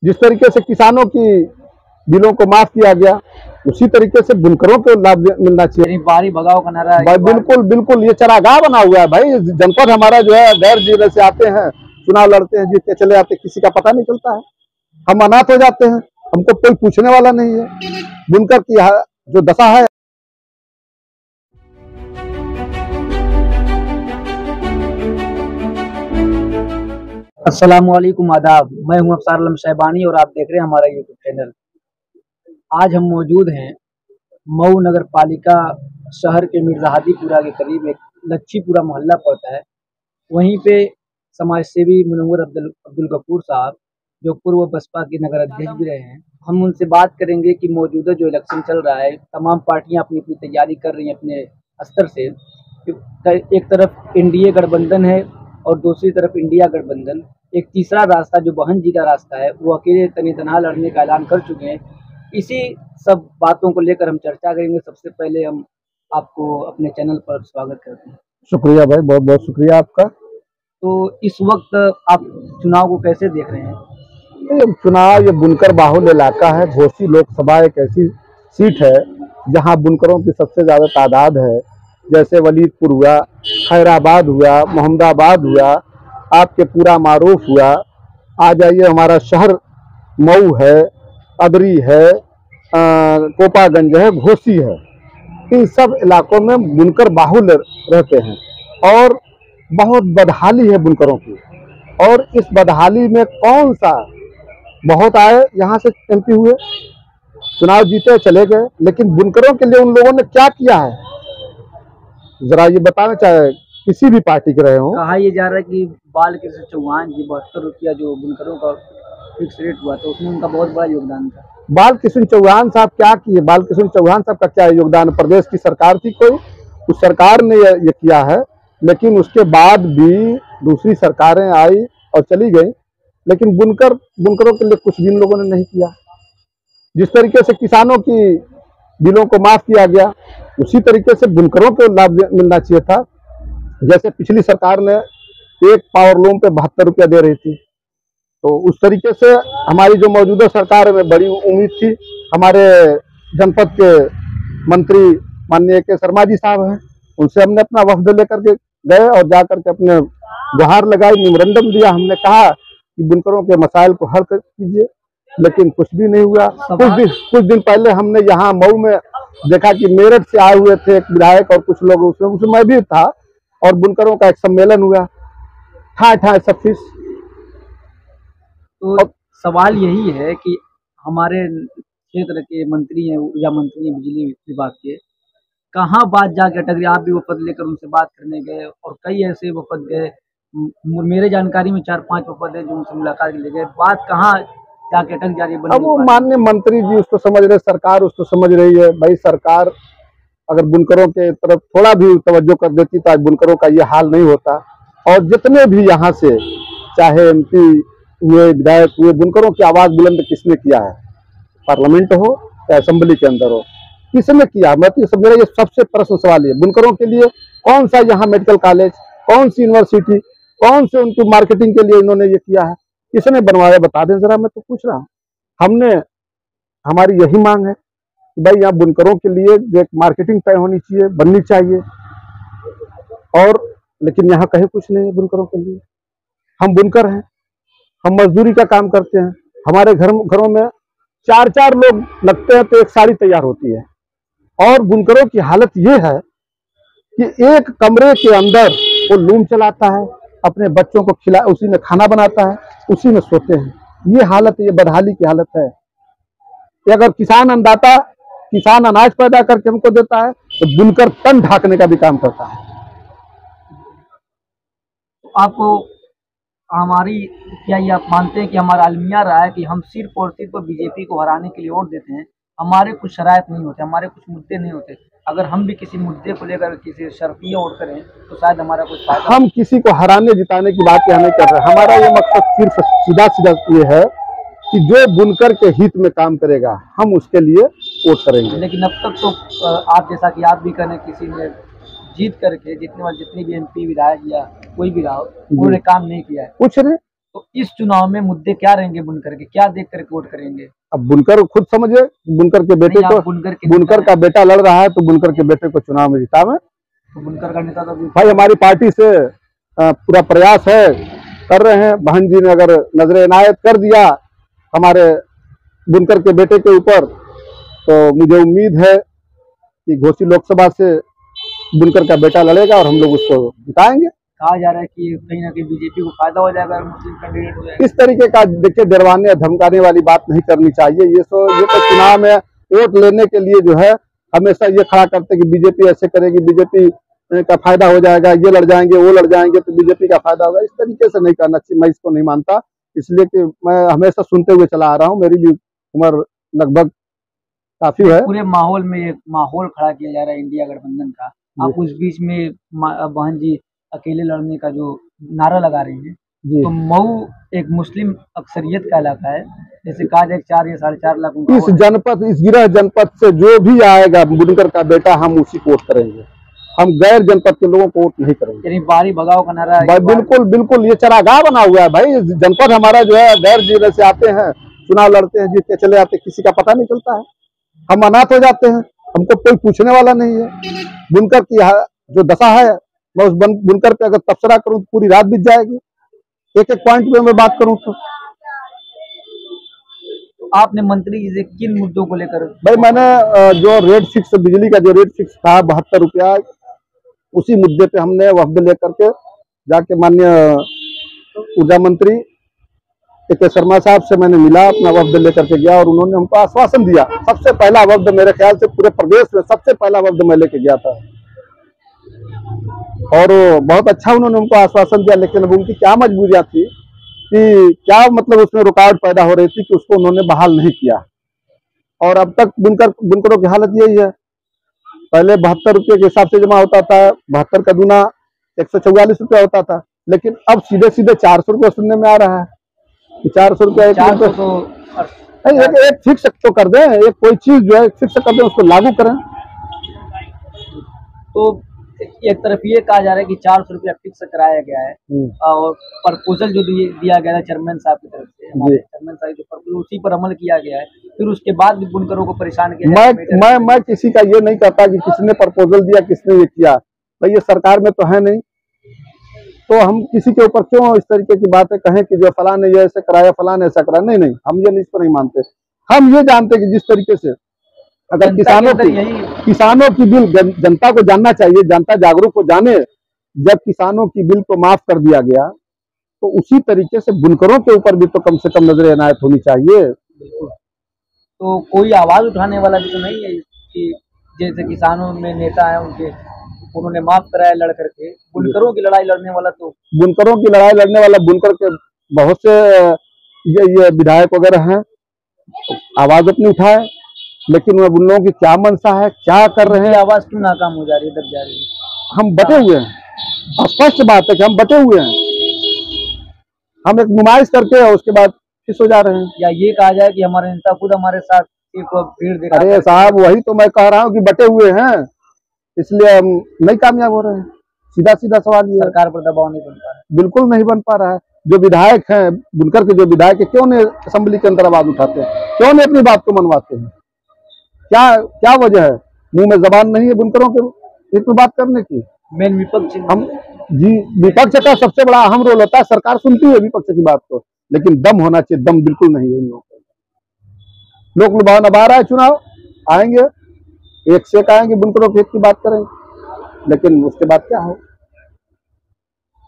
जिस तरीके से किसानों की बिलों को माफ किया गया, उसी तरीके से बुनकरों को लाभ मिलना चाहिए। बारी भगाओ का नारा भाई बिल्कुल बिल्कुल, ये चरागाह बना हुआ है भाई। जनपद हमारा जो है गैर जिले से आते हैं, चुनाव लड़ते हैं, जीत के चले आते, किसी का पता नहीं चलता है। हम अनाथ हो जाते हैं, हमको कोई पूछने वाला नहीं है। बुनकर की जो दशा है। अस्सलामुअलैकुम, आदाब। मैं हूं अफसार आलम शहबानी और आप देख रहे हैं हमारा यूट्यूब चैनल। आज हम मौजूद हैं मऊ नगर पालिका शहर के मिर्जाहादीपुरा के करीब एक लच्छीपुरा मोहल्ला पड़ता है। वहीं पे समाज सेवी मुनव्वर अब्दुल गफूर साहब, जो पूर्व बसपा के नगर अध्यक्ष भी रहे हैं, हम उनसे बात करेंगे कि मौजूदा जो इलेक्शन चल रहा है, तमाम पार्टियां अपनी अपनी तैयारी कर रही हैं अपने स्तर से। एक तरफ एनडीए गठबंधन है और दूसरी तरफ इंडिया गठबंधन। एक तीसरा रास्ता जो बहन जी का रास्ता है, वो अकेले तनी तनहा लड़ने का ऐलान कर चुके हैं। इसी सब बातों को लेकर हम चर्चा करेंगे। सबसे पहले हम आपको अपने चैनल पर स्वागत करते हैं। शुक्रिया भाई, बहुत बहुत शुक्रिया आपका। तो इस वक्त आप चुनाव को कैसे देख रहे हैं? ये चुनाव, ये बुनकर बाहुल इलाका है। घोसी लोकसभा एक ऐसी सीट है जहां बुनकरों की सबसे ज्यादा तादाद है। जैसे वलीदपुर हुआ, खैराबाद हुआ, मोहम्मदाबाद हुआ, आपके पूरा मारूफ हुआ। आ जाइए, हमारा शहर मऊ है, अदरी है, कोपागंज है, घोसी है। इन सब इलाकों में बुनकर बाहुल रहते हैं और बहुत बदहाली है बुनकरों की। और इस बदहाली में कौन सा, बहुत आए यहाँ से एमपी हुए, चुनाव जीते चले गए, लेकिन बुनकरों के लिए उन लोगों ने क्या किया है जरा ये बताना चाहे, किसी भी पार्टी के रहे हो। कहा यह जा रहा है कि बाल कृष्ण चौहान जी 72 रुपया जो बुनकरों का फिक्स रेट हुआ, तो उसमें उनका बहुत बड़ा योगदान था। बाल कृष्ण चौहान साहब क्या किए? बाल कृष्ण चौहान साहब का क्या योगदान? प्रदेश की सरकार थी कोई, उस सरकार ने ये किया है। लेकिन उसके बाद भी दूसरी सरकारें आई और चली गई, लेकिन बुनकरों के लिए कुछ भी इन लोगों ने नहीं किया। जिस तरीके से किसानों की बिलों को माफ किया गया, उसी तरीके से बुनकरों को लाभ मिलना चाहिए था। जैसे पिछली सरकार ने एक पावरलूम पे 72 रुपया दे रही थी, तो उस तरीके से हमारी जो मौजूदा सरकार में बड़ी उम्मीद थी। हमारे जनपद के मंत्री माननीय के शर्मा जी साहब हैं, उनसे हमने अपना वफद लेकर के गए और जाकर के अपने गुहार लगाई, मेमोरेंडम दिया। हमने कहा कि बुनकरों के मसाइल को हल कीजिए, लेकिन कुछ भी नहीं हुआ। कुछ दिन पहले हमने यहाँ मऊ में देखा कि मेरठ से आए हुए थे एक विधायक और कुछ लोग, उसमें मैं भी था, और बुनकरों का एक सम्मेलन हुआ, ठाए सब फीस। तो सवाल यही है कि हमारे क्षेत्र के मंत्री हैं, ऊर्जा मंत्री हैं, बिजली विभाग के, कहाँ बात जाके अटक गई? आप भी वफद लेकर उनसे बात करने गए और कई ऐसे वफद गए, मेरे जानकारी में 4-5 वफद है जो उनसे मुलाकात के लिए गए। बात कहाँ जाके अटक जा रही है? अब वो माननीय मंत्री जी उसको समझ रहे, सरकार उसको समझ रही है। भाई सरकार अगर बुनकरों के तरफ थोड़ा भी तवज्जो कर देती तो आज बुनकरों का ये हाल नहीं होता। और जितने भी यहाँ से चाहे एमपी हुए, विधायक हुए, बुनकरों की आवाज बुलंद किसने किया है? पार्लियामेंट हो या असेंबली के अंदर हो, किसने किया? मैं तो मेरा ये सबसे प्रश्न सवाल है, बुनकरों के लिए कौन सा यहाँ मेडिकल कॉलेज, कौन सी यूनिवर्सिटी, कौन से उनकी मार्केटिंग के लिए इन्होंने ये किया है? किसने बनवाया? बता दें जरा, मैं तो पूछ रहा हूँ। हमारी यही मांग है कि भाई यहाँ बुनकरों के लिए जो एक मार्केटिंग तय होनी चाहिए, बननी चाहिए। और लेकिन यहाँ कहीं कुछ नहीं है बुनकरों के लिए। हम बुनकर हैं, हम मजदूरी का काम करते हैं। हमारे घरों में 4-4 लोग लगते हैं तो एक साड़ी तैयार होती है। और बुनकरों की हालत ये है कि एक कमरे के अंदर वो लूम चलाता है, अपने बच्चों को उसी में खाना बनाता है, उसी में सोते हैं। ये हालत, ये बदहाली की हालत है। अगर किसान अनाज पैदा करके हमको देता है, तो बुनकर तन ढाकने का भी काम करता है। आपको हमारी क्या ये आप मानते हैं कि हमारा अलमिया रहा है कि हम सिर्फ और सिर्फ बीजेपी को हराने के लिए वोट देते हैं? हमारे कुछ शरायत नहीं होते, हमारे कुछ मुद्दे नहीं होते। अगर हम भी किसी मुद्दे को लेकर किसी शर्फिया वोट करें तो शायद हमारा कुछ फायदा। हम किसी को हराने जिताने की बात यहाँ नहीं कर रहे। हमारा ये मकसद सिर्फ सीधा ये है कि जो बुनकर के हित में काम करेगा हम उसके लिए वोट करेंगे। लेकिन अब तक तो आप जैसा कि आप भी करें, किसी ने जीत करके जितनी भी एमपी विधायक या कोई भी रहा, उन्होंने काम नहीं किया है। कुछ नहीं, तो इस चुनाव में मुद्दे क्या रहेंगे बुनकर के, क्या देख कर वोट करेंगे? अब बुनकर खुद समझे, बुनकर के बेटे नहीं, को, आप बुनकर का बेटा लड़ रहा है तो बुनकर के बेटे को चुनाव में जितावे। तो बुनकर का नेता तो भाई हमारी पार्टी से पूरा प्रयास है, कर रहे हैं। बहन जी ने अगर नजर इनायत कर दिया हमारे बुनकर के बेटे के ऊपर, तो मुझे उम्मीद है कि घोसी लोकसभा से बुनकर का बेटा लड़ेगा और हम लोग उसको जिताएंगे। कहा जा रहा है कि कहीं ना कहीं बीजेपी को फायदा हो जाएगा अगर मुस्लिम कैंडिडेट हो जाएगा। इस तरीके का देखिए डरवाने धमकाने वाली बात नहीं करनी चाहिए। ये तो चुनाव में वोट लेने के लिए जो है हमेशा ये खड़ा करते कि बीजेपी ऐसे करेगी, बीजेपी का फायदा हो जाएगा, ये लड़ जाएंगे वो लड़ जाएंगे तो बीजेपी का फायदा होगा। इस तरीके से नहीं करना चाहिए, मैं इसको नहीं मानता। इसलिए कि मैं हमेशा सुनते हुए चला आ रहा हूँ, मेरी भी उम्र लगभग काफी है। पूरे माहौल में एक माहौल खड़ा किया जा रहा है इंडिया गठबंधन का, आप उस बीच में बहन जी अकेले लड़ने का जो नारा लगा रही है। तो मऊ एक मुस्लिम अक्सरियत का इलाका है, जैसे कहा जाए 4 या 4.5 लाख इस गिरह जनपद से जो भी आएगा बुनकर का बेटा हम उसी को वोट करेंगे। हम गैर जनपद के लोगों को वोट नहीं करेंगे। यानी बाहरी भगाओ का नारा भाई बिल्कुल बिल्कुल, ये चरागाह बना हुआ है भाई। जनपद हमारा जो है गैर जिले से आते हैं, चुनाव लड़ते हैं, जीत के चले आते हैं, किसी का पता नहीं चलता है। हम अनाथ हो जाते हैं, हमको कोई पूछने वाला नहीं है। बुनकर की जो दशा है, मैं उस बुनकर पे अगर तबसरा करूं तो पूरी रात बीत जाएगी। एक एक पॉइंट पे मैं बात करूं तो आपने मंत्री जी से किन मुद्दों को लेकर? भाई मैंने जो रेट फिक्स, बिजली का जो रेट फिक्स था 72 रुपया, उसी मुद्दे पे हमने वफद लेकर के जाके माननीय ऊर्जा मंत्री के शर्मा साहब से मैंने मिला, अपना वफद लेकर के गया और उन्होंने हमको आश्वासन दिया। सबसे पहला वफद मेरे ख्याल से पूरे प्रदेश में सबसे पहला वफद मैं लेके गया था और बहुत अच्छा उन्होंने हमको आश्वासन दिया। लेकिन अब उनकी क्या मजबूरियां थी कि क्या मतलब उसमें रुकावट पैदा हो रही थी कि उसको उन्होंने बहाल नहीं किया। और अब तक बुनकरों की हालत यही है। पहले 72 रुपये के हिसाब से जमा होता था, 72 का दूना 144 रुपया होता था, लेकिन अब सीधे सीधे 400 रुपया सुनने में आ रहा है कि 400 रुपया एक फिक्स तो कर दें, एक कोई चीज जो है फिक्स कर दें, उसको लागू करें। तो एक तरफ ये कहा जा रहा है कि 400 रुपया फिक्स कराया गया है और प्रपोजल जो दिया गया था चेयरमैन साहब की तरफ से, हमारे चेयरमैन साहब जो प्रपोजल उसी पर अमल किया गया है, फिर उसके बाद भी बुनकरों को परेशान किया। मैं किसी का ये नहीं कहता कि किसने प्रपोजल दिया किसने ये किया, भाई ये सरकार में तो है नहीं, तो हम किसी के ऊपर क्यों इस तरीके की बातें कहें कि जो फलां ने ये ऐसे कराया, फलां ने ऐसा कराया। नहीं, हम ये इसको नहीं मानते। हम ये जानते कि जिस तरीके से अगर किसानों की बिल जनता को जानना चाहिए, जनता जागरूक हो जाने, जब किसानों की बिल को माफ कर दिया गया तो उसी तरीके से बुनकरों के ऊपर भी तो कम से कम नजर इनायत होनी चाहिए। तो कोई आवाज उठाने वाला भी तो नहीं है कि जैसे किसानों में नेता है उन्होंने माफ कराया लड़ करके, बुनकरों की लड़ाई लड़ने वाला तो बुनकरों की लड़ाई लड़ने वाला बुनकर के बहुत से ये विधायक वगैरह हैं, आवाज अपनी उठाए, लेकिन उन लोगों की क्या मंशा है, क्या कर रहे हैं, आवाज क्यों नाकाम हो जा रही है, दब जा रही है? हम बटे हुए हैं, स्पष्ट बात है कि हम बटे हुए हैं। हम एक नुमाइश करके और उसके बाद किस हो जा रहे हैं। या ये कहा जाए कि हमारे नेता खुद हमारे साथ भीड़ दिखा। अरे साहब वही तो मैं कह रहा हूँ कि बटे हुए हैं, इसलिए हम नहीं कामयाब हो रहे हैं। सीधा सीधा सवाल ये, सरकार पर दबाव नहीं बन पा रहा है, बिल्कुल नहीं बन पा रहा है। जो विधायक हैं बुनकर के, जो विधायक है, क्यों नहीं असेंबली के अंदर आवाज उठाते हैं, क्यों नहीं अपनी बात को मनवाते हैं? क्या वजह है? मुंह में जबान नहीं है बुनकरों के इतनी बात करने की? मेन विपक्ष हम जी, विपक्ष का सबसे बड़ा अहम रोल होता है। सरकार सुनती है विपक्ष की बात को, लेकिन दम होना चाहिए, दम बिल्कुल नहीं है इन लोगों को। लोक लुभावन अब आ रहा है, चुनाव आएंगे, एक से आएंगे, बुनकरों के हित की बात करेंगे, लेकिन उसके बाद क्या हो?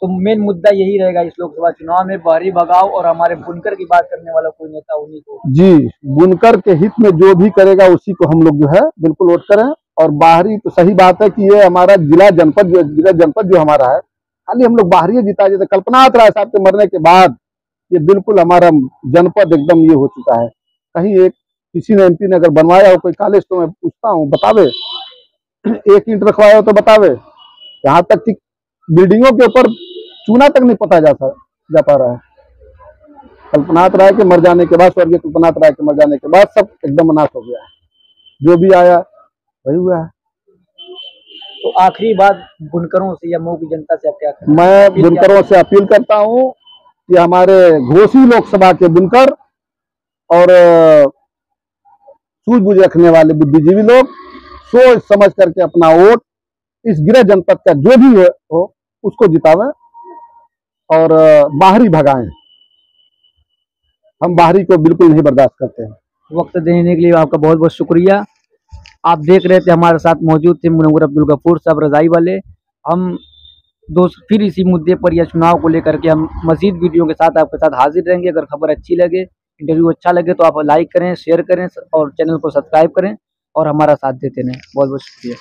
तो मेन मुद्दा यही रहेगा इस लोकसभा चुनाव में, बाहरी भगाव और हमारे बुनकर की बात करने वाला कोई नेता उन्हीं को। जी, बुनकर के हित में जो भी करेगा उसी को हम लोग जो है बिल्कुल वोट करें। और बाहरी तो सही बात है कि ये हमारा जिला जनपद जो हमारा है, खाली हम लोग बाहरी जीता। जैसे कल्पनाथ राय साहब के मरने के बाद ये बिल्कुल हमारा जनपद एकदम ये हो चुका है। कहीं एक किसी ने एमपी ने अगर बनवाया हो कोई कॉलेज, तो मैं पूछता हूँ बतावे, एक ईंट रखवाया हो तो बतावे। यहाँ तक कि बिल्डिंगों के ऊपर चूना तक नहीं पता जा पा रहा है। कल्पनाथ राय के मर जाने के बाद, स्वर्गीय कल्पनाथ राय के मर जाने के बाद सब एकदम अनाथ हो गया है। जो भी आया वही हुआ है। तो आखिरी बात बुनकरों से या मऊ की जनता से आप क्या करें? मैं बुनकरों से अपील करता हूँ कि हमारे घोसी लोकसभा के बुनकर और सूझबूझ रखने वाले बुद्धिजीवी लोग सोच समझ करके अपना वोट इस गृह जनपद का जो भी हो उसको जितावें और बाहरी भगाएं। हम बाहरी को बिल्कुल नहीं बर्दाश्त करते हैं। वक्त देने के लिए आपका बहुत बहुत शुक्रिया। आप देख रहे थे, हमारे साथ मौजूद थे मुनव्वर अब्दुल गफूर साहब रज़ाई वाले। हम फिर इसी मुद्दे पर या चुनाव को लेकर के हम मज़ीद वीडियो के साथ आपके साथ हाजिर रहेंगे। अगर खबर अच्छी लगे, इंटरव्यू अच्छा लगे तो आप लाइक करें, शेयर करें और चैनल को सब्सक्राइब करें और हमारा साथ देते रहें। बहुत बहुत शुक्रिया।